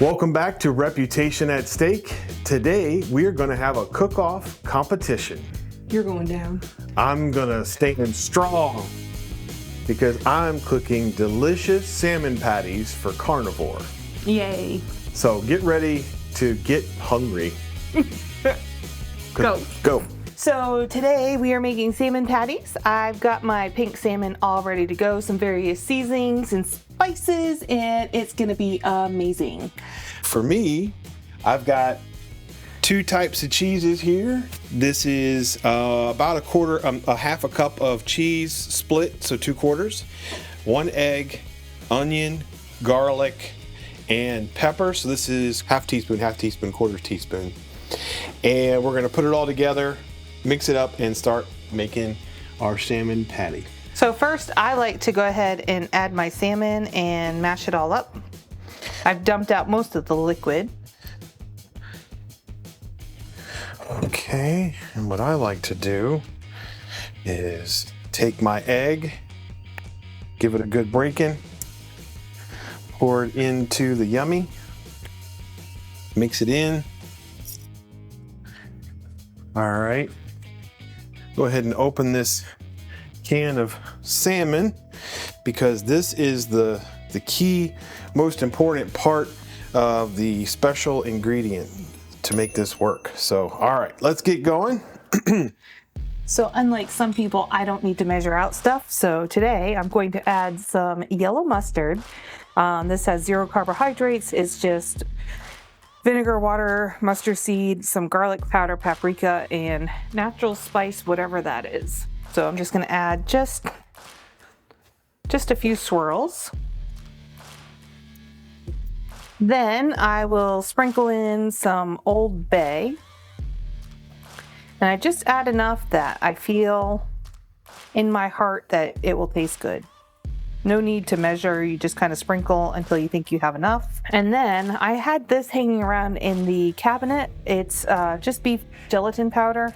Welcome back to Reputation at Stake. Today we are going to have a cook-off competition. You're going down. I'm going to stand strong because I'm cooking delicious salmon patties for Carnivore. Yay. So get ready to get hungry. Go. Go. So today we are making salmon patties. I've got my pink salmon all ready to go, some various seasonings and spices, and it's gonna be amazing. For me, I've got two types of cheeses here. This is about a half a cup of cheese split, so 2/4, 1 egg, onion, garlic, and pepper. So this is half teaspoon, 1/4 teaspoon. And we're gonna put it all together, mix it up, and start making our salmon patty. So first, I like to go ahead and add my salmon and mash it all up. I've dumped out most of the liquid. Okay, and what I like to do is take my egg, give it a good breaking, pour it into the yummy, mix it in. All right, go ahead and open this can of salmon because this is the key, most important part of the special ingredient to make this work. So, all right, let's get going. So unlike some people, I don't need to measure out stuff. So today I'm going to add some yellow mustard. This has 0 carbohydrates. It's just vinegar, water, mustard seed, some garlic powder, paprika, and natural spice, whatever that is. So I'm just going to add just a few swirls. Then I will sprinkle in some Old Bay. And I just add enough that I feel in my heart that it will taste good. No need to measure, you just kind of sprinkle until you think you have enough. And then I had this hanging around in the cabinet. It's just beef gelatin powder.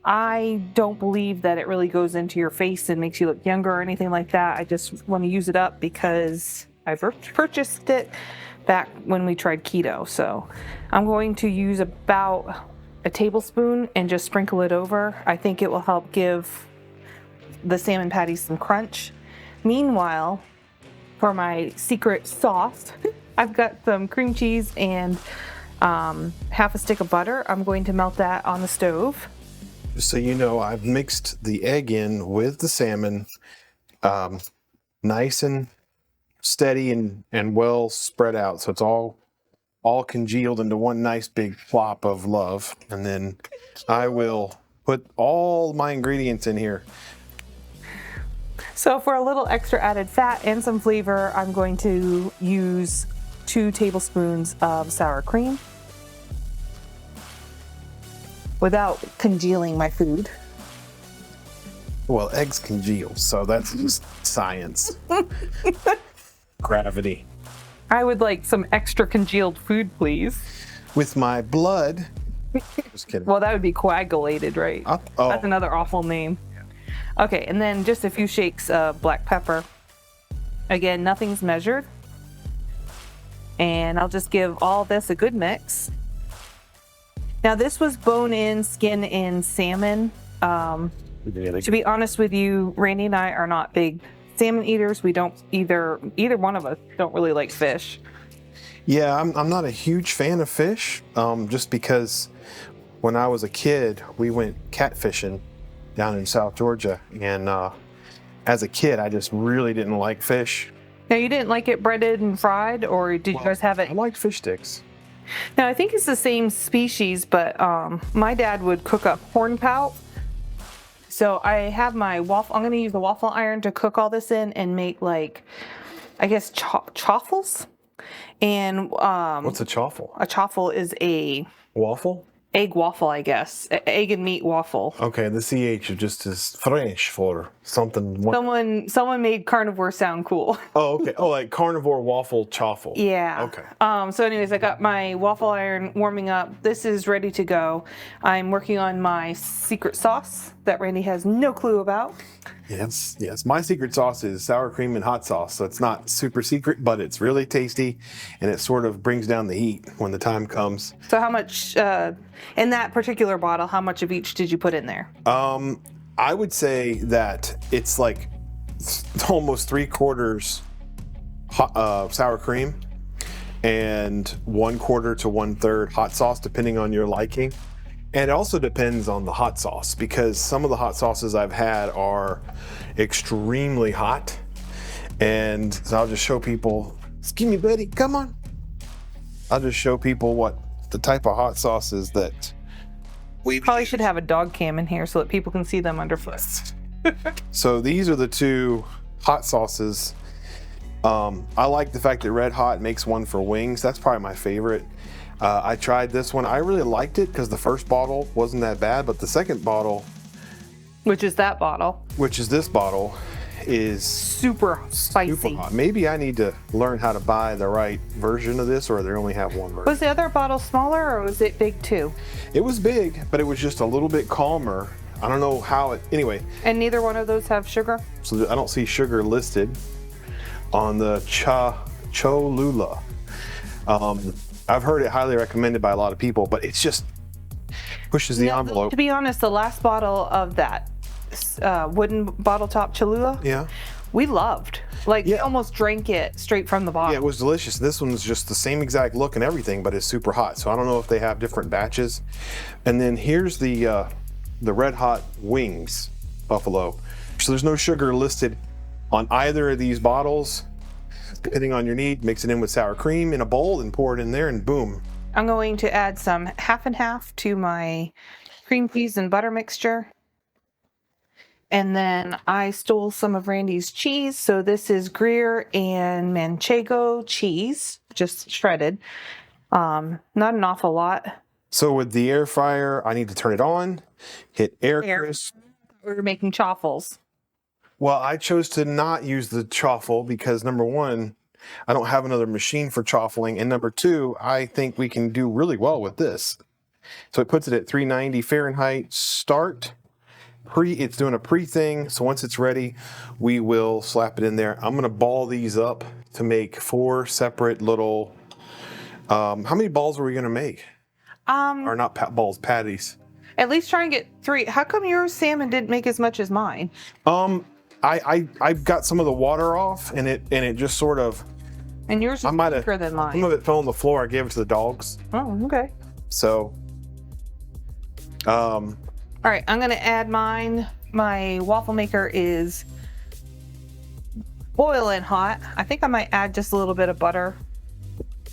I don't believe that it really goes into your face and makes you look younger or anything like that. I just want to use it up because I purchased it back when we tried keto. So I'm going to use about a tablespoon and just sprinkle it over. I think it will help give the salmon patties some crunch. Meanwhile, for my secret sauce, I've got some cream cheese and half a stick of butter. I'm going to melt that on the stove. Just so you know, I've mixed the egg in with the salmon, nice and steady and well spread out. So it's all congealed into one nice big plop of love. And then I will put all my ingredients in here. So for a little extra added fat and some flavor, I'm going to use 2 tablespoons of sour cream without congealing my food. Well, eggs congeal, so that's just science. Gravity. I would like some extra congealed food, please. With my blood. Just kidding. Well, that would be coagulated, right? Oh. That's another awful name. Okay, and then just a few shakes of black pepper. Again, nothing's measured. And I'll just give all this a good mix. Now this was bone-in, skin-in salmon. To be honest with you, Randy and I are not big salmon eaters. We don't either one of us don't really like fish. Yeah, I'm not a huge fan of fish, just because when I was a kid, we went catfishing down in South Georgia, and as a kid, I just really didn't like fish. Now, you didn't like it breaded and fried, or did you guys have it? I liked fish sticks. Now, I think it's the same species, but my dad would cook up horn pout. So I have my waffle. I'm going to use the waffle iron to cook all this in and make, like, I guess chaffles. And what's a chaffle? A chaffle is a waffle. Egg waffle, I guess. Egg and meat waffle. Okay, the CH just is French for something. Someone made carnivore sound cool. Oh, okay. Oh, like carnivore waffle chaffle. Yeah. Okay. So anyways, I got my waffle iron warming up. This is ready to go. I'm working on my secret sauce that Randy has no clue about. Yes. My secret sauce is sour cream and hot sauce. So it's not super secret, but it's really tasty, and it sort of brings down the heat when the time comes. So how much, in that particular bottle, how much of each did you put in there? I would say that it's like almost 3/4 sour cream and 1/4 to 1/3 hot sauce, depending on your liking. And it also depends on the hot sauce, because some of the hot sauces I've had are extremely hot. And so I'll just show people, excuse me, buddy, come on. I'll just show people what the type of hot sauces that we probably should have a dog cam in here so that people can see them underfoot. So these are the two hot sauces. I like the fact that Red Hot makes one for wings. That's probably my favorite. I tried this one. I really liked it because the first bottle wasn't that bad, but the second bottle, which is that bottle, which is this bottle, is super spicy. Super hot. Maybe I need to learn how to buy the right version of this, or they only have one version. Was the other bottle smaller, or was it big too? It was big, but it was just a little bit calmer. I don't know how it, anyway. And neither one of those have sugar? So I don't see sugar listed on the Cholula. I've heard it highly recommended by a lot of people, but it's just pushes the envelope. To be honest, the last bottle of that wooden bottle top Cholula, we loved. Almost drank it straight from the bottle. Yeah, it was delicious. This one's just the same exact look and everything, but it's super hot. So I don't know if they have different batches. And then here's the Red Hot Wings Buffalo. So there's no sugar listed on either of these bottles. Depending on your need, mix it in with sour cream in a bowl and pour it in there, and boom. I'm going to add some half and half to my cream cheese and butter mixture. And then I stole some of Randy's cheese. So this is Gruyere and Manchego cheese, just shredded. Not an awful lot. So with the air fryer, I need to turn it on, hit air crisp. We're making chaffles. Well, I chose to not use the chaffle because, number one, I don't have another machine for chaffling, and number two, I think we can do really well with this. So it puts it at 390 Fahrenheit start. It's doing a pre-thing, so once it's ready, we will slap it in there. I'm gonna ball these up to make 4 separate little, how many balls were we gonna make? Or not balls, patties. At least try and get 3. How come your salmon didn't make as much as mine? I got some of the water off, and it just sort of. And yours is thicker than mine. Some of it fell on the floor. I gave it to the dogs. Oh, okay. So. All right, I'm gonna add mine. My waffle maker is boiling hot. I think I might add just a little bit of butter,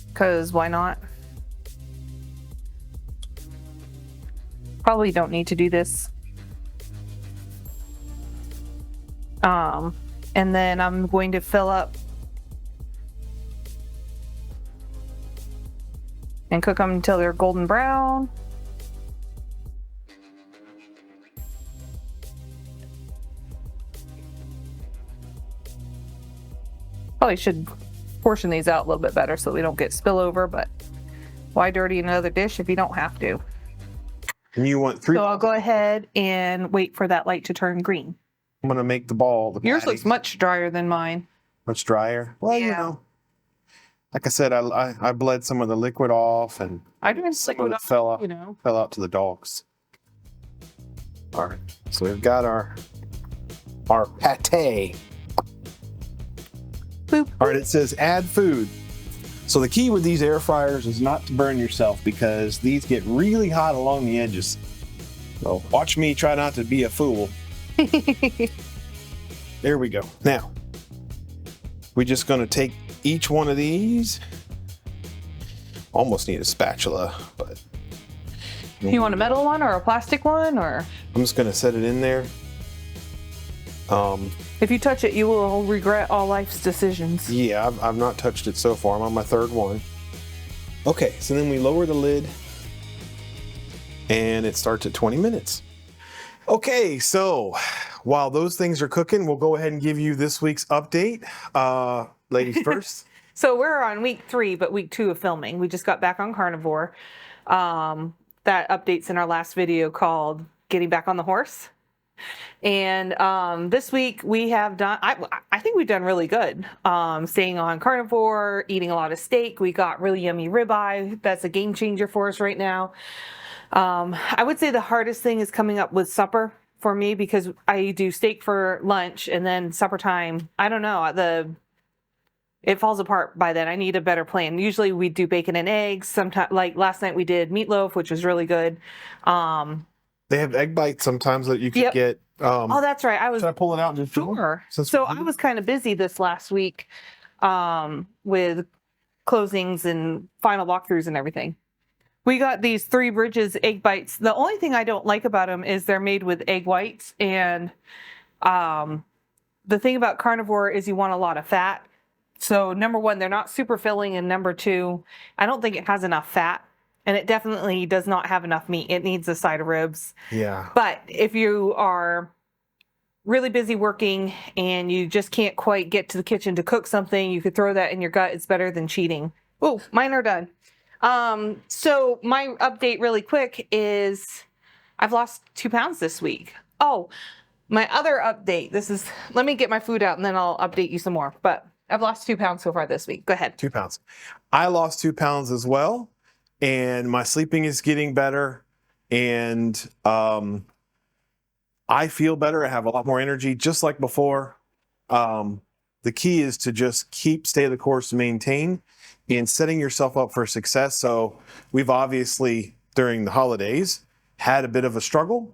because why not? Probably don't need to do this. And then I'm going to fill up and cook them until they're golden brown. Probably should portion these out a little bit better so we don't get spillover, but why dirty another dish if you don't have to? And you want 3. So I'll go ahead and wait for that light to turn green. I'm gonna make the ball. Yours looks much drier than mine. Much drier? Well, yeah. You know, like I said, I bled some of the liquid off, and I didn't liquid off, fell out to the dogs. All right, so we've got our pate. Boop. All right, it says add food. So the key with these air fryers is not to burn yourself, because these get really hot along the edges. So watch me try not to be a fool. There we go. Now, we're just going to take each one of these. Almost need a spatula, but. You want a metal one or a plastic one, or? I'm just going to set it in there. If you touch it, you will regret all life's decisions. Yeah, I've not touched it so far. I'm on my 3rd one. Okay, so then we lower the lid, and it starts at 20 minutes. Okay, so while those things are cooking, we'll go ahead and give you this week's update. Ladies first. So we're on week 3, but week 2 of filming. We just got back on Carnivore. That update's in our last video called Getting Back on the Horse. And this week we have done, I think we've done really good. Staying on carnivore, eating a lot of steak. We got really yummy ribeye. That's a game changer for us right now. I would say the hardest thing is coming up with supper for me, because I do steak for lunch and then supper time. I don't know. It falls apart by then. I need a better plan. Usually we do bacon and eggs. Sometimes, like last night, we did meatloaf, which was really good. They have egg bites sometimes that you can get. Oh, that's right. Should I pull it out and just sure. So I was kind of busy this last week with closings and final walkthroughs and everything. We got these Three Bridges egg bites. The only thing I don't like about them is they're made with egg whites. And the thing about carnivore is you want a lot of fat. So number one, they're not super filling. And number two, I don't think it has enough fat. And it definitely does not have enough meat. It needs a side of ribs. Yeah. But if you are really busy working and you just can't quite get to the kitchen to cook something, you could throw that in your gut. It's better than cheating. Oh, mine are done. So my update really quick is I've lost 2 pounds this week. Oh, my other update, let me get my food out and then I'll update you some more. But I've lost 2 pounds so far this week. Go ahead. 2 pounds. I lost 2 pounds as well. And my sleeping is getting better, and I feel better. I have a lot more energy, just like before. The key is to just stay the course, maintain, and setting yourself up for success. So we've obviously, during the holidays, had a bit of a struggle,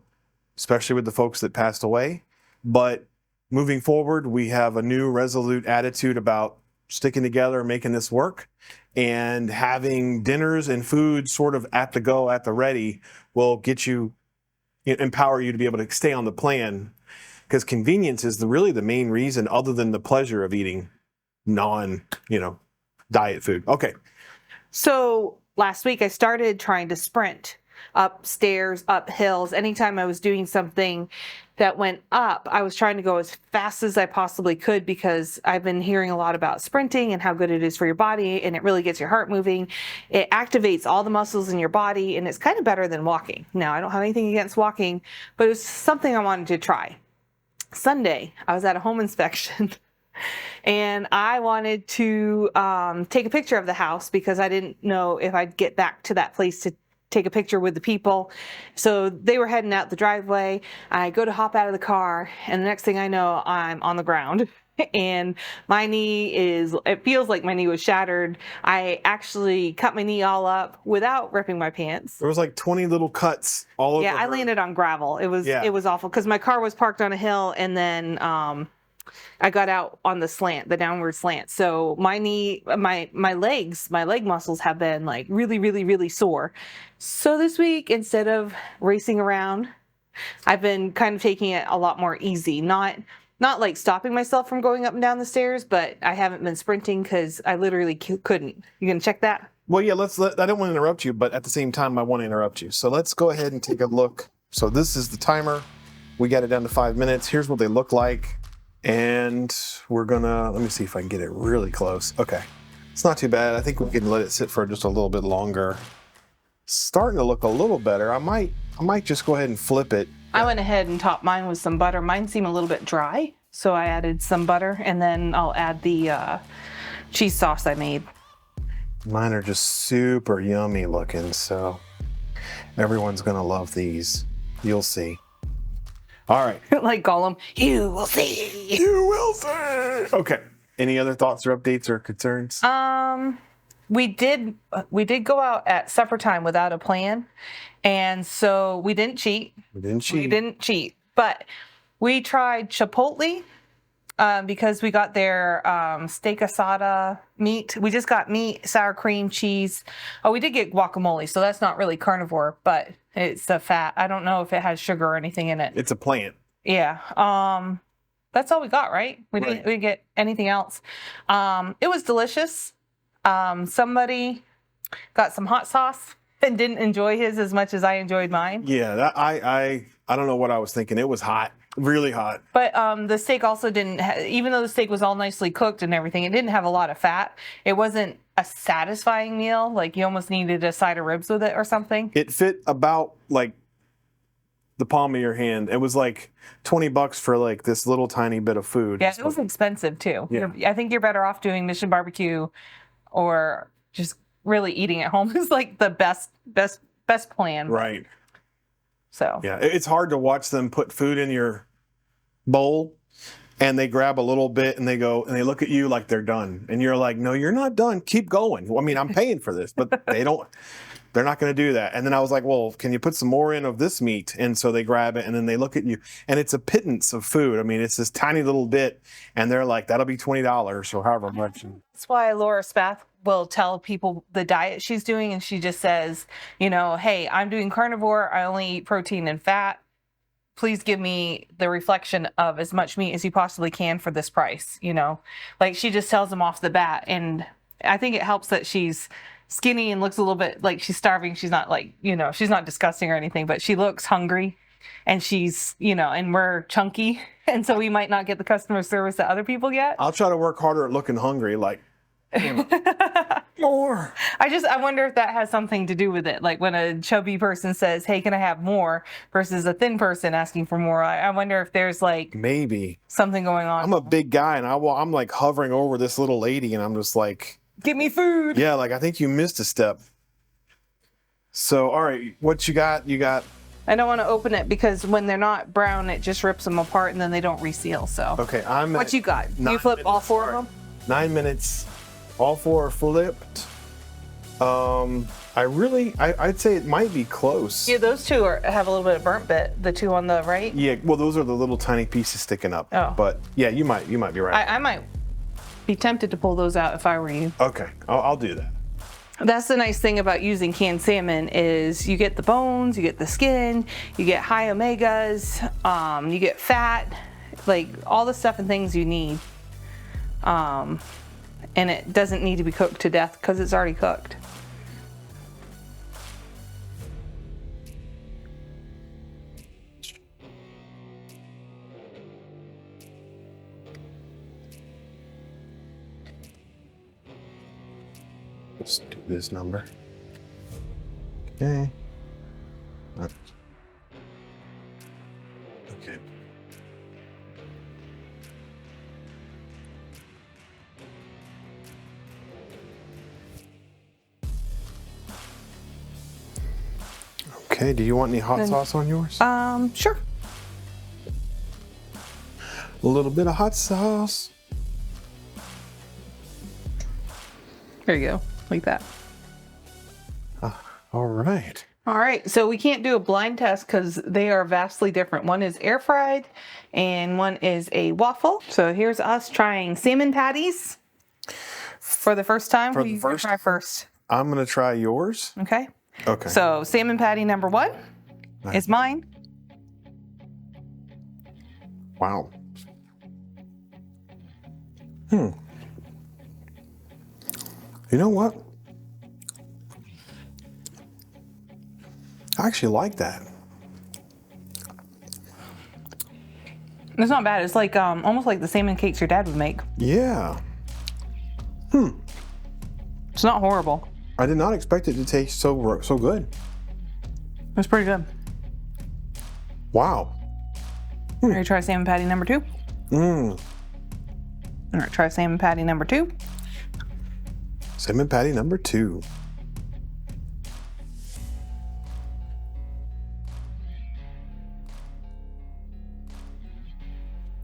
especially with the folks that passed away. But moving forward, we have a new resolute attitude about sticking together, making this work. And having dinners and food sort of at the go, at the ready, will empower you to be able to stay on the plan. Because convenience is really the main reason, other than the pleasure of eating diet food. Okay. So last week I started trying to sprint up stairs, up hills. Anytime I was doing something that went up, I was trying to go as fast as I possibly could, because I've been hearing a lot about sprinting and how good it is for your body, and it really gets your heart moving. It activates all the muscles in your body, and it's kind of better than walking. Now, I don't have anything against walking, but it was something I wanted to try. Sunday, I was at a home inspection and I wanted to take a picture of the house, because I didn't know if I'd get back to that place to take a picture with the people. So they were heading out the driveway. I go to hop out of the car, and the next thing I know, I'm on the ground. And my knee it feels like my knee was shattered. I actually cut my knee all up without ripping my pants. There was like 20 little cuts all over. Yeah, I landed on gravel. It was awful, because my car was parked on a hill, and then I got out on the downward slant. So my knee, my leg muscles have been like really, really, really sore. So this week, instead of racing around, I've been kind of taking it a lot more easy. Not like stopping myself from going up and down the stairs, but I haven't been sprinting because I literally couldn't. You gonna check that? Well, yeah, I don't want to interrupt you, but at the same time, I want to interrupt you. So let's go ahead and take a look. So this is the timer. We got it down to 5 minutes. Here's what they look like. And we're gonna, let me see if I can get it really close. Okay, it's not too bad. I think we can let it sit for just a little bit longer. Starting to look a little better. I might just go ahead and flip it. I went ahead and topped mine with some butter. Mine seemed a little bit dry, so I added some butter, and then I'll add the cheese sauce I made. Mine are just super yummy looking, so everyone's gonna love these. You'll see. All right. Like Gollum, you will see. You will see. Okay. Any other thoughts or updates or concerns? We did go out at supper time without a plan, and so we didn't cheat. We didn't cheat, but we tried Chipotle because we got their steak asada meat. We just got meat, sour cream, cheese. Oh, we did get guacamole, so that's not really carnivore, but it's a fat. I don't know if it has sugar or anything in it. It's a plant. Yeah. That's all we got, right? We didn't get anything else. It was delicious. Somebody got some hot sauce and didn't enjoy his as much as I enjoyed mine. Yeah, I don't know what I was thinking. It was hot, really hot. But the steak also didn't, even though the steak was all nicely cooked and everything, it didn't have a lot of fat. It wasn't a satisfying meal. Like you almost needed a side of ribs with it or something. It fit about like the palm of your hand. It was like $20 for like this little tiny bit of food. Yeah, it was expensive too. Yeah. I think you're better off doing Mission Barbecue or just really eating at home is like the best plan. Right. So yeah, it's hard to watch them put food in your bowl and they grab a little bit and they go and they look at you like they're done. And you're like, no, you're not done. Keep going. Well, I mean, I'm paying for this, but they're not going to do that. And then I was like, well, can you put some more in of this meat? And so they grab it and then they look at you and it's a pittance of food. I mean, it's this tiny little bit and they're like, that'll be $20 or however much. that's why Laura Spath will tell people the diet she's doing. And she just says, hey, I'm doing carnivore. I only eat protein and fat. Please give me the reflection of as much meat as you possibly can for this price. Like she just tells them off the bat. And I think it helps that she's skinny and looks a little bit like she's starving. She's not like, she's not disgusting or anything, but she looks hungry and she's, and we're chunky. And so we might not get the customer service that other people get. I'll try to work harder at looking hungry, like more. I wonder if that has something to do with it. Like when a chubby person says, hey, can I have more versus a thin person asking for more. I wonder if there's like maybe something going on. I'm a big guy and I'm like hovering over this little lady and I'm just like, give me food. Yeah, like I think you missed a step. So, all right, what you got? I don't want to open it because when they're not brown, it just rips them apart and then they don't reseal. So, okay, what you got? You flip all 4 of them? 9 minutes. All 4 are flipped. I'd say it might be close. Yeah, those 2 have a little bit of burnt bit. The 2 on the right. Yeah, well, those are the little tiny pieces sticking up. Oh. But yeah, you might be right. I might be tempted to pull those out if I were you. Okay, I'll do that. That's the nice thing about using canned salmon is you get the bones, you get the skin, you get high omegas, you get fat, like all the stuff and things you need. And it doesn't need to be cooked to death because it's already cooked. Let's do this number. Okay. Okay. Okay, do you want any hot sauce on yours? Sure. A little bit of hot sauce. There you go, like that. All right. All right, so we can't do a blind test because they are vastly different. One is air fried and one is a waffle. So here's us trying salmon patties for the first time. For the first try first. I'm gonna try yours. Okay. Okay. So salmon patty number 1 is mine. Wow. You know what? I actually like that. It's not bad. It's like almost like the salmon cakes your dad would make. Yeah. It's not horrible. I did not expect it to taste so good. It's pretty good. Wow. Ready to try salmon patty number 2? All right, try salmon patty number 2. Salmon patty number 2.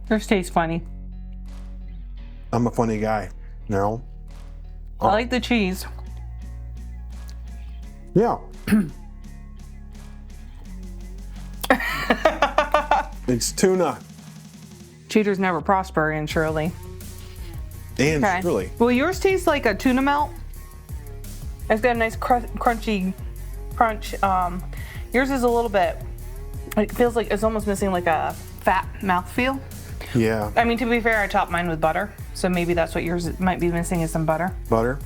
This tastes funny. I'm a funny guy. No. I like the cheese. Yeah. It's tuna. Cheaters never prosper in Shirley. And really. Well, yours tastes like a tuna melt. It's got a nice crunchy crunch. Yours is a little bit, it feels like it's almost missing like a fat mouthfeel. Yeah. I mean, to be fair, I topped mine with butter. So maybe that's what yours might be missing is some butter. Butter.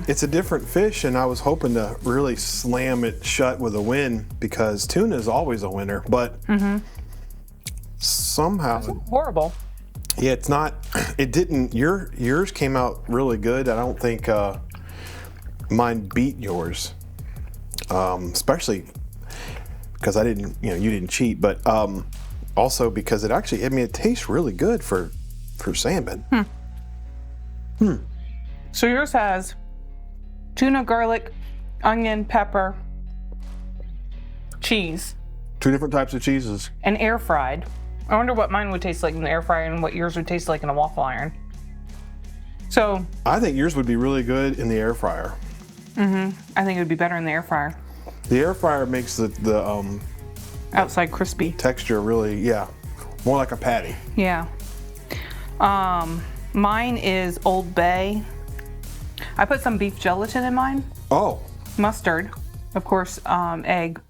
It's a different fish, and I was hoping to really slam it shut with a win because tuna is always a winner, but somehow. Horrible. Yeah, it's not, it didn't, yours came out really good. I don't think mine beat yours, especially because I didn't, you didn't cheat, but also because it tastes really good for salmon. So yours has tuna, garlic, onion, pepper, cheese. 2 different types of cheeses. And air fried. I wonder what mine would taste like in the air fryer and what yours would taste like in a waffle iron. So I think yours would be really good in the air fryer. I think it would be better in the air fryer. The air fryer makes the Outside crispy. texture really, more like a patty. Yeah. Mine is Old Bay. I put some beef gelatin in mine. Oh. Mustard. Of course, egg.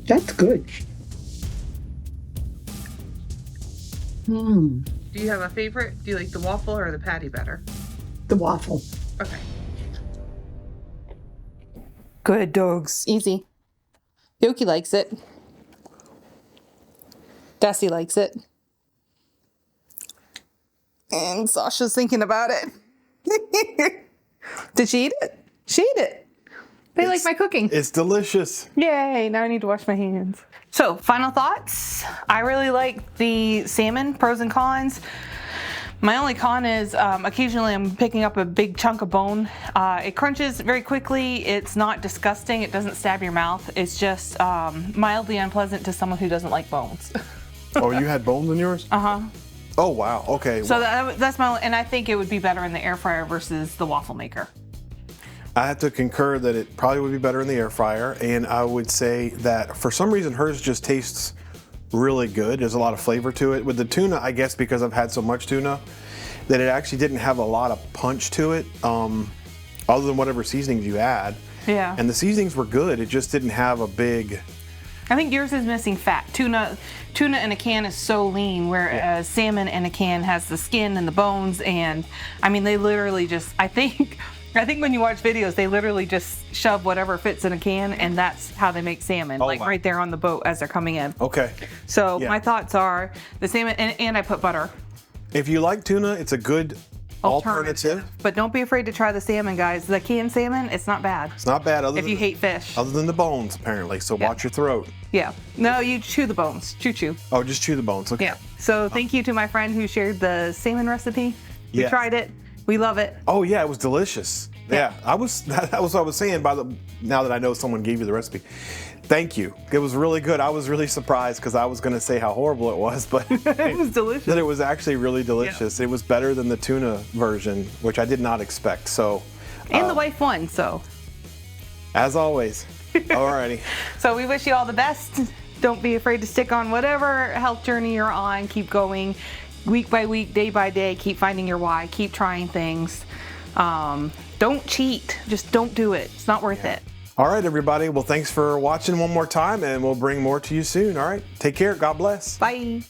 That's good. Do you have a favorite? Do you like the waffle or the patty better? The waffle. Okay. Good dogs. Easy. Yoki likes it. Dusty likes it. And Sasha's thinking about it. Did she eat it? She ate it. They like my cooking. It's delicious. Yay, now I need to wash my hands. So, final thoughts. I really like the salmon, pros and cons. My only con is occasionally I'm picking up a big chunk of bone. It crunches very quickly. It's not disgusting. It doesn't stab your mouth. It's just mildly unpleasant to someone who doesn't like bones. Oh, you had bones in yours? Uh-huh. Oh, wow. Okay. So that's my only, and I think it would be better in the air fryer versus the waffle maker. I have to concur that it probably would be better in the air fryer, and I would say that for some reason hers just tastes really good. There's a lot of flavor to it. With the tuna, I guess because I've had so much tuna, that it actually didn't have a lot of punch to it, other than whatever seasonings you add. Yeah. And the seasonings were good. It just didn't have a big... I think yours is missing fat. Tuna in a can is so lean, whereas salmon in a can has the skin and the bones, and I mean they literally just, I think when you watch videos, they literally just shove whatever fits in a can, and that's how they make salmon, right there on the boat as they're coming in. Okay. So my thoughts are the salmon, and I put butter. If you like tuna, it's a good alternative. But don't be afraid to try the salmon, guys. The canned salmon, it's not bad. It's not bad if you hate fish. Other than the bones, apparently. So watch your throat. Yeah. No, you chew the bones. Chew. Oh, just chew the bones. Okay. Yeah. So thank you to my friend who shared the salmon recipe. We tried it. We love it. Oh yeah, it was delicious. Yeah, that was what I was saying now that I know someone gave you the recipe. Thank you. It was really good. I was really surprised because I was going to say how horrible it was, but it was delicious. That it was actually really delicious. Yeah. It was better than the tuna version, which I did not expect. So, and the wife won. So, as always. Alrighty. So we wish you all the best. Don't be afraid to stick on whatever health journey you're on. Keep going, week by week, day by day. Keep finding your why. Keep trying things. Don't cheat. Just don't do it. It's not worth it. All right, everybody. Well, thanks for watching one more time, and we'll bring more to you soon. All right. Take care. God bless. Bye.